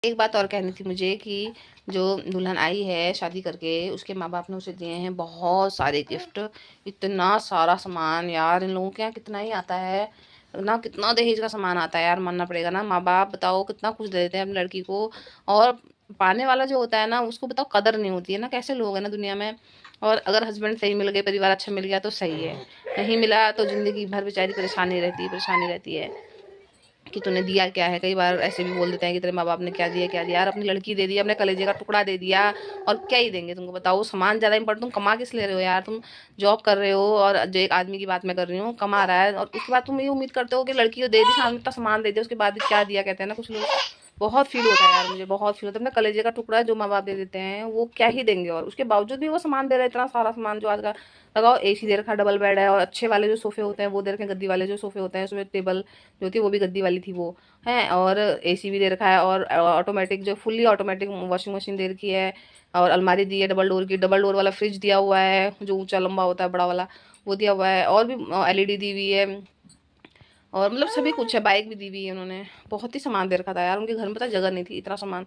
एक बात और कहनी थी मुझे कि जो दुल्हन आई है शादी करके, उसके माँ बाप ने उसे दिए हैं बहुत सारे गिफ्ट, इतना सारा सामान यार। इन लोगों के यहाँ कितना ही आता है ना, कितना दहेज का सामान आता है यार, मानना पड़ेगा ना। माँ बाप बताओ कितना कुछ दे देते हैं अपनी लड़की को, और पाने वाला जो होता है ना उसको बताओ कदर नहीं होती है ना। कैसे लोग हैं ना दुनिया में। और अगर हस्बैंड सही मिल गए, परिवार अच्छा मिल गया तो सही है, नहीं मिला तो ज़िंदगी भर बेचारी परेशानी रहती है कि तूने दिया क्या है। कई बार ऐसे भी बोल देते हैं कि तेरे माँ बाप ने क्या दिया क्या दिया। यार अपनी लड़की दे दी, अपने कलेजे का टुकड़ा दे दिया, और क्या ही देंगे तुमको बताओ। सामान ज़्यादा इंपॉर्टेंट, तुम कमा किस ले रहे हो यार। तुम जॉब कर रहे हो, और जो एक आदमी की बात मैं कर रही हूँ कमा रहा है, और उसके बाद तुम ये उम्मीद करते हो कि लड़की को दे दी, सामने इतना सामान दे दिया, उसके बाद क्या दिया कहते हैं ना कुछ लोग। बहुत फील होता है यार मुझे, बहुत फील होता है। अपने कलेजे का टुकड़ा जो माँ बाप दे देते हैं वो क्या ही देंगे, और उसके बावजूद भी वो सामान दे रहे हैं, इतना सारा सामान। जो आज का लगाओ, एसी दे रखा, डबल बेड है, और अच्छे वाले जो सोफे होते हैं वो दे रखे हैं, गद्दी वाले जो सोफे होते हैं, उसमें टेबल जो थी वो भी गद्दी वाली थी वो है, और एसी भी दे रखा है, और ऑटोमेटिक जो फुल्ली ऑटोमेटिक वॉशिंग मशीन दे रखी है, और अलमारी दी है डबल डोर की, डबल डोर वाला फ्रिज दिया हुआ है जो ऊंचा लंबा होता है बड़ा वाला, वो दिया हुआ है, और भी एलईडी दी हुई है, और मतलब सभी कुछ है। बाइक भी दी हुई है उन्होंने, बहुत ही सामान दे रखा था यार। उनके घर में पता जगह नहीं थी, इतना सामान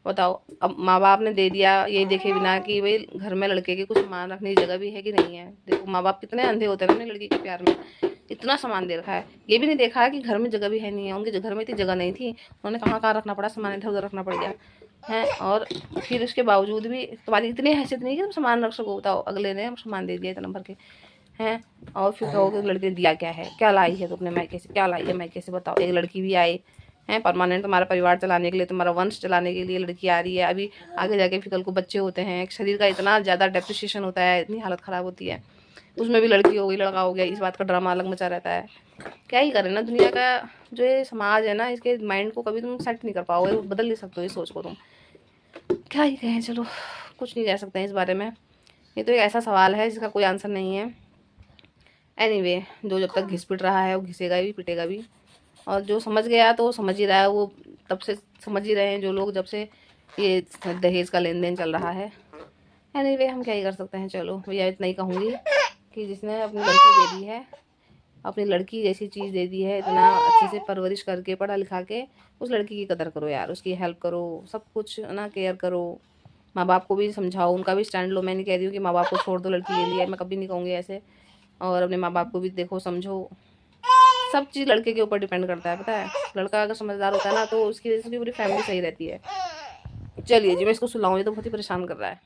बताओ। अब माँ बाप ने दे दिया ये देखे बिना कि भाई घर में लड़के के कुछ सामान रखने की जगह भी है कि नहीं है। देखो माँ बाप कितने अंधे होते हैं ना अपनी लड़की के प्यार में। इतना सामान दे रखा है, ये भी नहीं देखा है कि घर में जगह भी है नहीं है। उनके घर में इतनी जगह नहीं थी, उन्होंने कहाँ कहाँ रखना पड़ा, सामान इधर उधर रखना पड़ गया है। और फिर उसके बावजूद भी तुम्हारी इतनी हैसियत नहीं कि तुम सामान रख सको। बताओ, अगले ने सामान दे दिया इतना भर के हैं, और फिर कहोगे लड़के ने दिया क्या है, क्या लाई है तो अपने मायके से, क्या लाई है मायके से बताओ। एक लड़की भी आई है परमानेंट, तुम्हारा परिवार चलाने के लिए, तुम्हारा वंश चलाने के लिए लड़की आ रही है। अभी आगे जाके फिर कल को बच्चे होते हैं, शरीर का इतना ज़्यादा डेप्रिसिएशन होता है, इतनी हालत ख़राब होती है, उसमें भी लड़की हो गई लड़का हो गया, इस बात का ड्रामा अलग मचा रहता है। क्या ही करें ना, दुनिया का जो ये समाज है ना, इसके माइंड को कभी तुम सेट नहीं कर पाओगे, बदल नहीं सकते हो इस सोच को तुम। क्या ही कहें, चलो कुछ नहीं कह सकते हैं इस बारे में। ये तो एक ऐसा सवाल है जिसका कोई आंसर नहीं है। एनीवे जो जब तक घिस पिट रहा है वो घिसेगा भी पिटेगा भी, और जो समझ गया तो वो समझ ही रहा है। वो तब से समझ ही रहे हैं जो लोग, जब से ये दहेज का लेन देन चल रहा है। एनीवे हम क्या ही कर सकते हैं। चलो भैया इतना ही कहूँगी कि जिसने अपनी लड़की दे दी है, अपनी लड़की जैसी चीज़ दे दी है, इतना अच्छे से परवरिश करके पढ़ा लिखा के, उस लड़की की कदर करो यार, उसकी हेल्प करो, सब कुछ ना केयर करो। माँ बाप को भी समझाओ, उनका भी स्टैंड लो। मैं नहीं कह रही हूँ कि माँ बाप को छोड़ दो लड़की के लिए, मैं कभी नहीं कहूँगी ऐसे। और अपने माँ बाप को भी देखो, समझो। सब चीज़ लड़के के ऊपर डिपेंड करता है, पता है। लड़का अगर समझदार होता है ना तो उसकी वजह से पूरी फैमिली सही रहती है। चलिए जी, मैं इसको सुलाऊँ, ये तो बहुत ही परेशान कर रहा है।